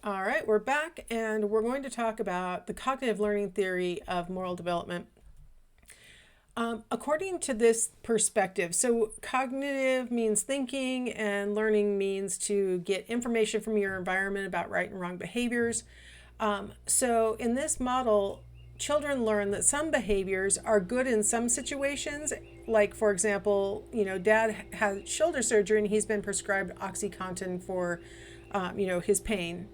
All right, we're back and we're going to talk about the cognitive learning theory of moral development. According to this perspective, so cognitive means thinking and learning means to get information from your environment about right and wrong behaviors. So in this model, children learn that some behaviors are good in some situations. Like, for example, dad had shoulder surgery and he's been prescribed OxyContin for, his pain,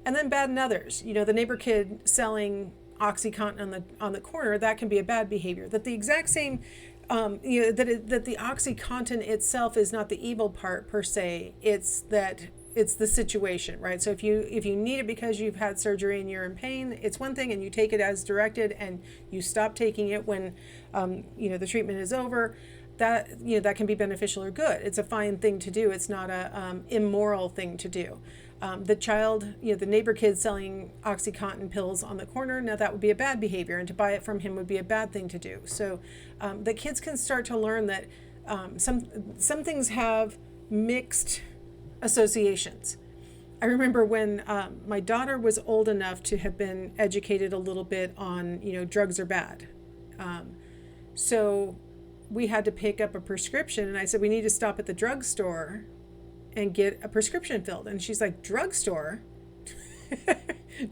and then bad in others. The neighbor kid selling OxyContin on the corner, that can be a bad behavior. That the exact same, that the OxyContin itself is not the evil part per se. It's that it's the situation, right? So if you need it because you've had surgery and you're in pain, it's one thing, and you take it as directed, and you stop taking it when the treatment is over. That can be beneficial or good. It's a fine thing to do. It's not a immoral thing to do. The child, the neighbor kid selling OxyContin pills on the corner, now that would be a bad behavior, and to buy it from him would be a bad thing to do. So the kids can start to learn that some things have mixed associations. I remember when my daughter was old enough to have been educated a little bit on, drugs are bad. So we had to pick up a prescription, and I said, we need to stop at the drugstore and get a prescription filled. And she's like, drugstore?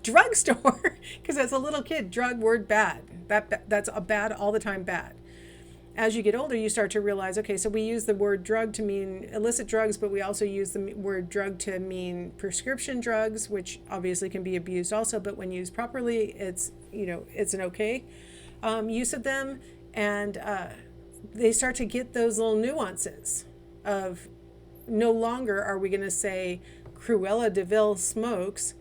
Drugstore? Because as a little kid, drug word bad. That's a bad all the time bad. As you get older, you start to realize, okay, so we use the word drug to mean illicit drugs, but we also use the word drug to mean prescription drugs, which obviously can be abused also, but when used properly, it's an okay use of them. And they start to get those little nuances of, no longer are we going to say Cruella de Vil smokes,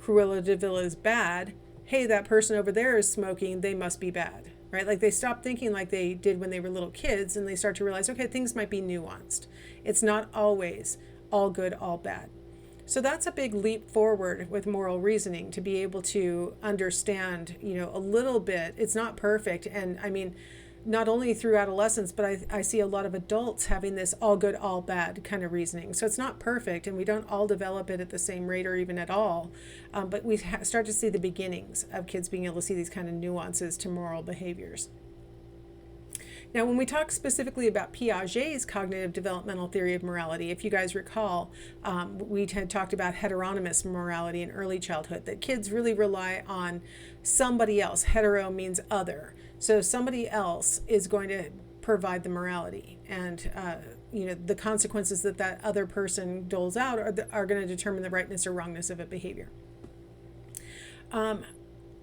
Cruella de Vil is bad. Hey, that person over there is smoking, they must be bad, right? Like, they stop thinking like they did when they were little kids, and they start to realize, okay, things might be nuanced. It's not always all good, all bad. So that's a big leap forward with moral reasoning, to be able to understand, a little bit. It's not perfect. And I mean, not only through adolescence, but I see a lot of adults having this all good, all bad kind of reasoning. So it's not perfect, and we don't all develop it at the same rate or even at all. But we start to see the beginnings of kids being able to see these kind of nuances to moral behaviors. Now, when we talk specifically about Piaget's cognitive developmental theory of morality, if you guys recall, we had talked about heteronomous morality in early childhood, that kids really rely on somebody else. Hetero means other. So somebody else is going to provide the morality, and the consequences that other person doles out are going to determine the rightness or wrongness of a behavior.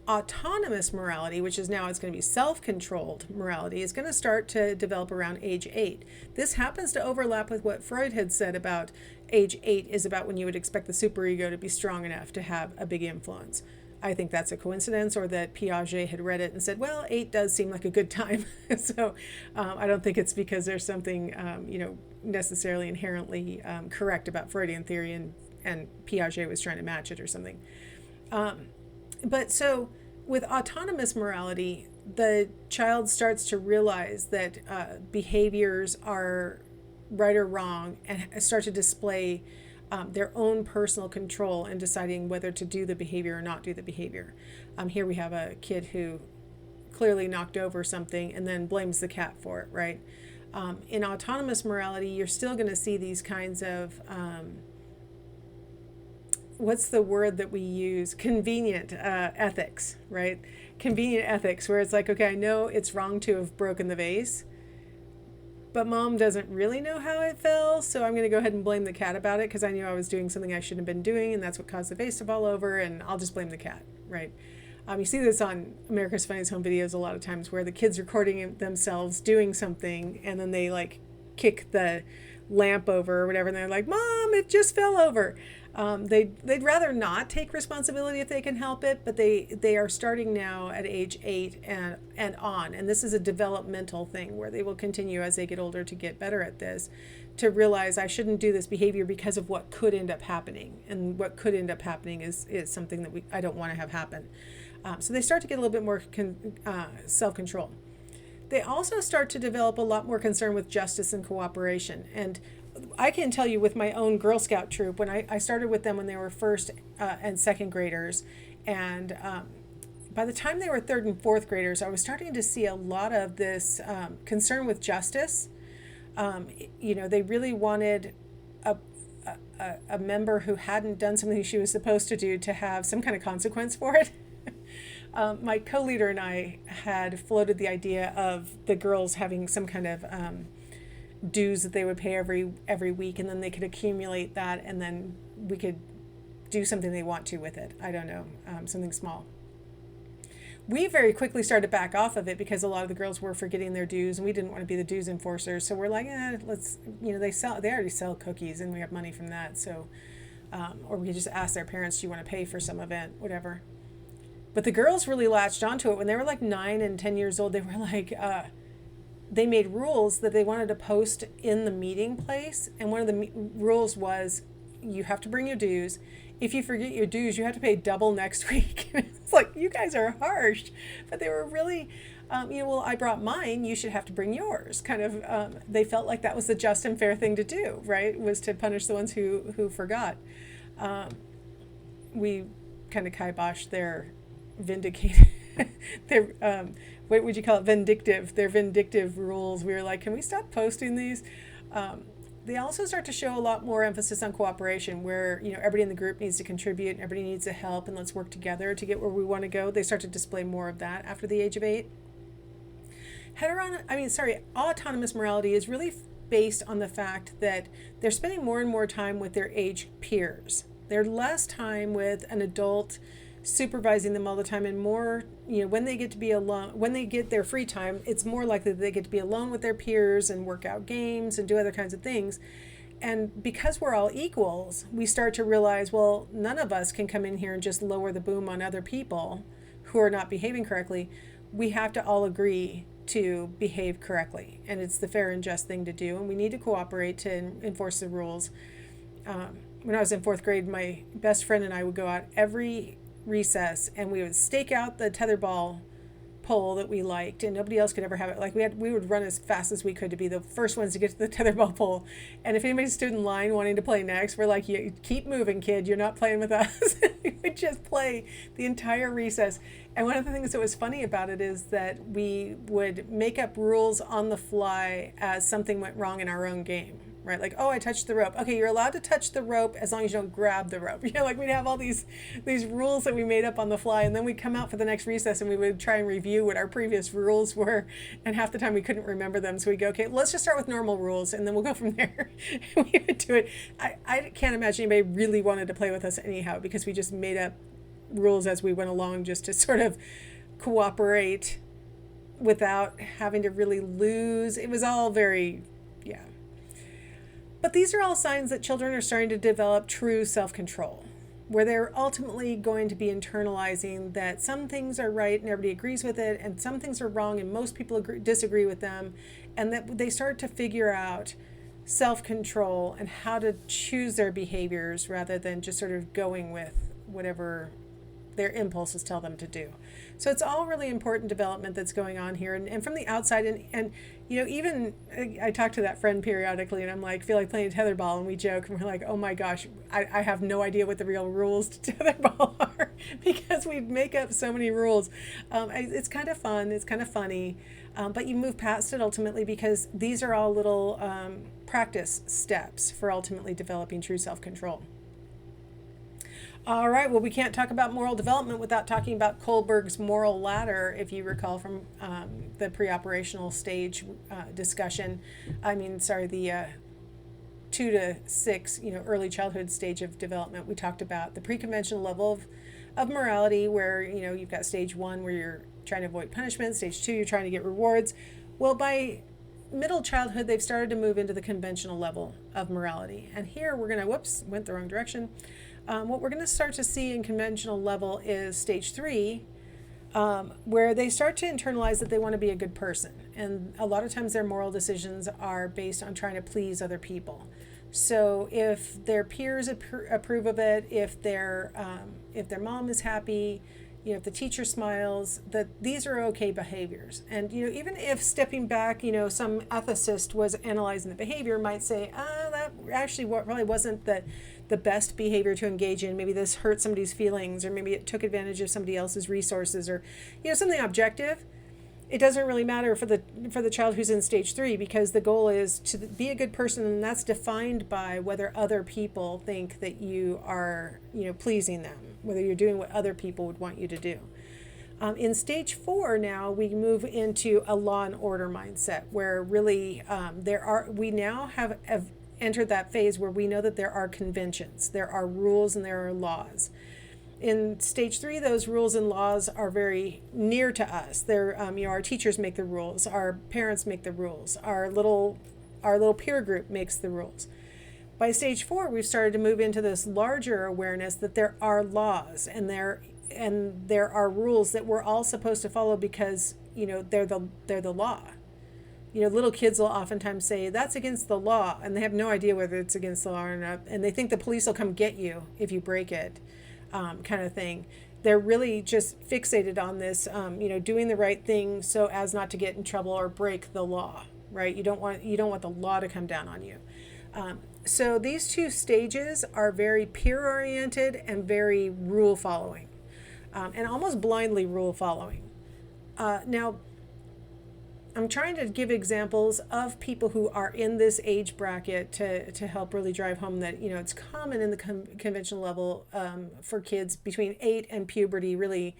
Autonomous morality, which is now it's going to be self-controlled morality, is going to start to develop around age 8. This happens to overlap with what Freud had said about age 8 is about when you would expect the superego to be strong enough to have a big influence. I think that's a coincidence, or that Piaget had read it and said, well, 8 does seem like a good time. So I don't think it's because there's something, necessarily inherently correct about Freudian theory, and Piaget was trying to match it or something. But so with autonomous morality, the child starts to realize that behaviors are right or wrong, and start to display their own personal control in deciding whether to do the behavior or not do the behavior. Here we have a kid who clearly knocked over something and then blames the cat for it, right? In autonomous morality, you're still going to see these kinds of what's the word that we use? Convenient ethics, right? Convenient ethics, where it's like, okay, I know it's wrong to have broken the vase, but mom doesn't really know how it fell, so I'm going to go ahead and blame the cat about it because I knew I was doing something I shouldn't have been doing, and that's what caused the vase to fall over, and I'll just blame the cat, right? You see this on America's Funniest Home Videos a lot of times, where the kids recording themselves doing something, and then they like kick the lamp over or whatever, and they're like, Mom, it just fell over. They'd rather not take responsibility if they can help it, but they are starting now at age 8 and on. And this is a developmental thing where they will continue as they get older to get better at this, to realize I shouldn't do this behavior because of what could end up happening. And what could end up happening is something that I don't want to have happen. So they start to get a little bit more self-control. They also start to develop a lot more concern with justice and cooperation. And I can tell you with my own Girl Scout troop, when I started with them when they were first and second graders, and by the time they were third and fourth graders, I was starting to see a lot of this concern with justice. They really wanted a, a member who hadn't done something she was supposed to do to have some kind of consequence for it. My co-leader and I had floated the idea of the girls having some kind of dues that they would pay every week, and then they could accumulate that, and then we could do something they want to with it. I don't know, something small. We very quickly started to back off of it because a lot of the girls were forgetting their dues, and we didn't want to be the dues enforcers. So we're like, let's, they already sell cookies, and we have money from that. So, or we could just ask their parents, do you want to pay for some event, whatever. But the girls really latched onto it when they were like 9 and 10 years old. They were like, they made rules that they wanted to post in the meeting place. And one of the rules was you have to bring your dues. If you forget your dues, you have to pay double next week. It's like, you guys are harsh. But they were really, well, I brought mine, you should have to bring yours. Kind of, they felt like that was the just and fair thing to do, right? Was to punish the ones who forgot. We kind of kiboshed their vindicated, their, what would you call it? Their vindictive rules. We were like, can we stop posting these? They also start to show a lot more emphasis on cooperation, where everybody in the group needs to contribute and everybody needs to help, and let's work together to get where we want to go. They start to display more of that after the age of 8. Autonomous morality is really based on the fact that they're spending more and more time with their age peers. They're less time with an adult supervising them all the time, and more, when they get to be alone, when they get their free time, it's more likely that they get to be alone with their peers and work out games and do other kinds of things. And because we're all equals, we start to realize, well, none of us can come in here and just lower the boom on other people who are not behaving correctly. We have to all agree to behave correctly, and it's the fair and just thing to do, and we need to cooperate to enforce the rules. When I was in 4th grade, my best friend and I would go out every recess, and we would stake out the tetherball pole that we liked, and nobody else could ever have it. Like we would run as fast as we could to be the first ones to get to the tetherball pole, and if anybody stood in line wanting to play next, we're like, you keep moving, kid, you're not playing with us. We would just play the entire recess. And one of the things that was funny about it is that we would make up rules on the fly as something went wrong in our own game. Right? Like, oh, I touched the rope. Okay, you're allowed to touch the rope as long as you don't grab the rope. Like we'd have all these rules that we made up on the fly, and then we'd come out for the next recess and we would try and review what our previous rules were, and half the time we couldn't remember them. So we'd go, okay, let's just start with normal rules and then we'll go from there. And we would do it. I can't imagine anybody really wanted to play with us anyhow, because we just made up rules as we went along just to sort of cooperate without having to really lose. It was all very, yeah. But these are all signs that children are starting to develop true self-control, where they're ultimately going to be internalizing that some things are right and everybody agrees with it, and some things are wrong and most people disagree with them, and that they start to figure out self-control and how to choose their behaviors rather than just sort of going with whatever their impulses tell them to do. So it's all really important development that's going on here. And from the outside, and even I talk to that friend periodically, and I'm like, feel like playing tetherball, and we joke, and we're like, oh my gosh, I have no idea what the real rules to tetherball are, because we make up so many rules. It's kind of fun, it's kind of funny, but you move past it ultimately, because these are all little practice steps for ultimately developing true self-control. All right, well, we can't talk about moral development without talking about Kohlberg's moral ladder, if you recall from the pre-operational stage discussion. The 2 to 6, early childhood stage of development. We talked about the pre-conventional level of morality, where, you've got stage 1 where you're trying to avoid punishment, stage 2 you're trying to get rewards. Well, by middle childhood, they've started to move into the conventional level of morality. And here we're going to, went the wrong direction. What we're going to start to see in conventional level is stage 3, where they start to internalize that they want to be a good person. And a lot of times their moral decisions are based on trying to please other people. So if their peers approve of it, if their mom is happy, if the teacher smiles, that these are okay behaviors. And even if stepping back, some ethicist was analyzing the behavior, might say, that actually what probably wasn't the best behavior to engage in. Maybe this hurt somebody's feelings, or maybe it took advantage of somebody else's resources, or something objective. It doesn't really matter for the child who's in stage 3, because the goal is to be a good person, and that's defined by whether other people think that you are pleasing them, whether you're doing what other people would want you to do. In stage 4 now, we move into a law and order mindset, where really we now have entered that phase where we know that there are conventions, there are rules, and there are laws. In stage 3, those rules and laws are very near to us. They're, our teachers make the rules, our parents make the rules, our little peer group makes the rules. By stage 4, we've started to move into this larger awareness that there are laws, and there are rules that we're all supposed to follow, because they're the law. Little kids will oftentimes say that's against the law, and they have no idea whether it's against the law or not, and they think the police will come get you if you break it. Kind of thing. They're really just fixated on this, doing the right thing so as not to get in trouble or break the law, right? You don't want the law to come down on you. So these two stages are very peer-oriented and very rule-following, and almost blindly rule-following. Now, I'm trying to give examples of people who are in this age bracket to help really drive home that, it's common in the conventional level for kids between 8 and puberty really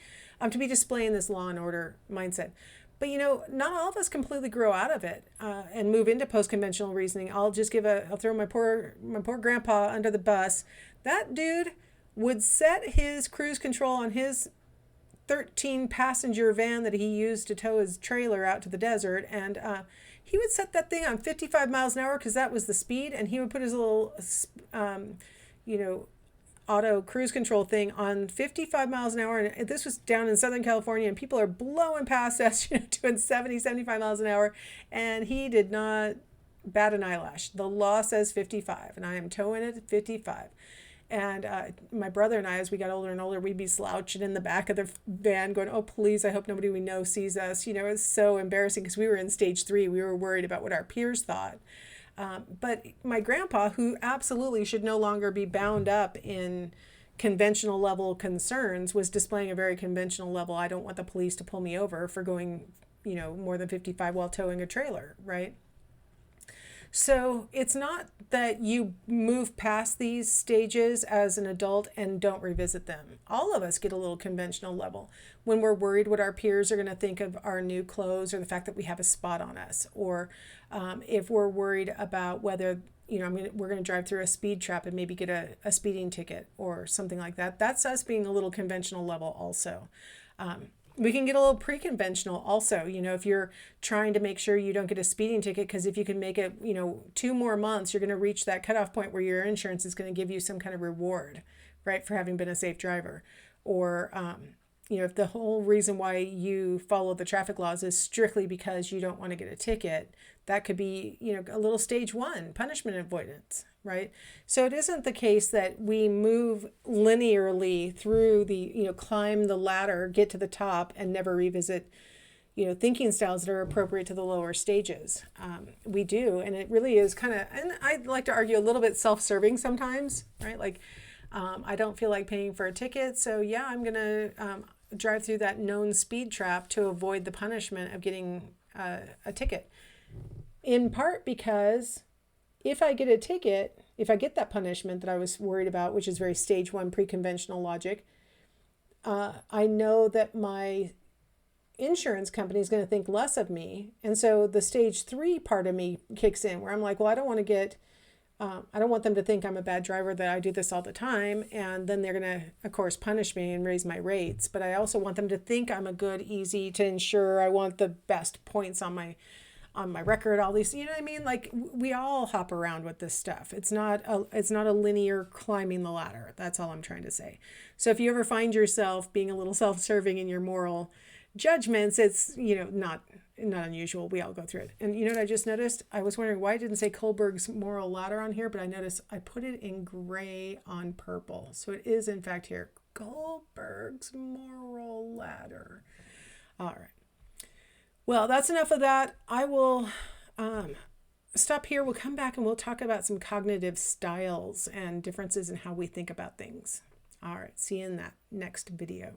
to be displaying this law and order mindset. But, not all of us completely grow out of it and move into post-conventional reasoning. I'll throw my poor grandpa under the bus. That dude would set his cruise control on his 13-passenger van that he used to tow his trailer out to the desert, and he would set that thing on 55 miles an hour because that was the speed, and he would put his little auto cruise control thing on 55 miles an hour, and this was down in Southern California, and people are blowing past us doing 70, 75 miles an hour, and he did not bat an eyelash. The law says 55, and I am towing it at 55. And my brother and I, as we got older and older, we'd be slouching in the back of the van going, oh, please, I hope nobody we know sees us. It was so embarrassing because we were in stage 3. We were worried about what our peers thought. But my grandpa, who absolutely should no longer be bound up in conventional level concerns, was displaying a very conventional level. I don't want the police to pull me over for going, more than 55 while towing a trailer, right? So it's not that you move past these stages as an adult and don't revisit them. All of us get a little conventional level when we're worried what our peers are going to think of our new clothes, or the fact that we have a spot on us, or if we're worried about whether we're going to drive through a speed trap and maybe get a speeding ticket or something like that. That's us being a little conventional level also. We can get a little pre-conventional also, if you're trying to make sure you don't get a speeding ticket, because if you can make it, 2 more months, you're going to reach that cutoff point where your insurance is going to give you some kind of reward, right, for having been a safe driver. Or, if the whole reason why you follow the traffic laws is strictly because you don't want to get a ticket, that could be, a little stage 1 punishment avoidance, right? So it isn't the case that we move linearly through the, climb the ladder, get to the top, and never revisit, thinking styles that are appropriate to the lower stages. We do, and it really is kind of, and I'd like to argue, a little bit self-serving sometimes, right? Like, I don't feel like paying for a ticket, so yeah, I'm going to drive through that known speed trap to avoid the punishment of getting a ticket. In part because if I get a ticket, if I get that punishment that I was worried about, which is very stage 1 pre-conventional logic, I know that my insurance company is going to think less of me. And so the stage 3 part of me kicks in, where I'm like, well, I don't want them to think I'm a bad driver, that I do this all the time. And then they're going to, of course, punish me and raise my rates. But I also want them to think I'm a good, easy to insure. I want the best points on my record, all these, you know what I mean? Like, we all hop around with this stuff. It's not a linear climbing the ladder. That's all I'm trying to say. So if you ever find yourself being a little self-serving in your moral judgments, it's, not unusual. We all go through it. And you know what I just noticed? I was wondering why I didn't say Kohlberg's moral ladder on here, but I noticed I put it in gray on purple. So it is in fact here. Kohlberg's moral ladder. All right. Well, that's enough of that. I will stop here. We'll come back and we'll talk about some cognitive styles and differences in how we think about things. All right, see you in that next video.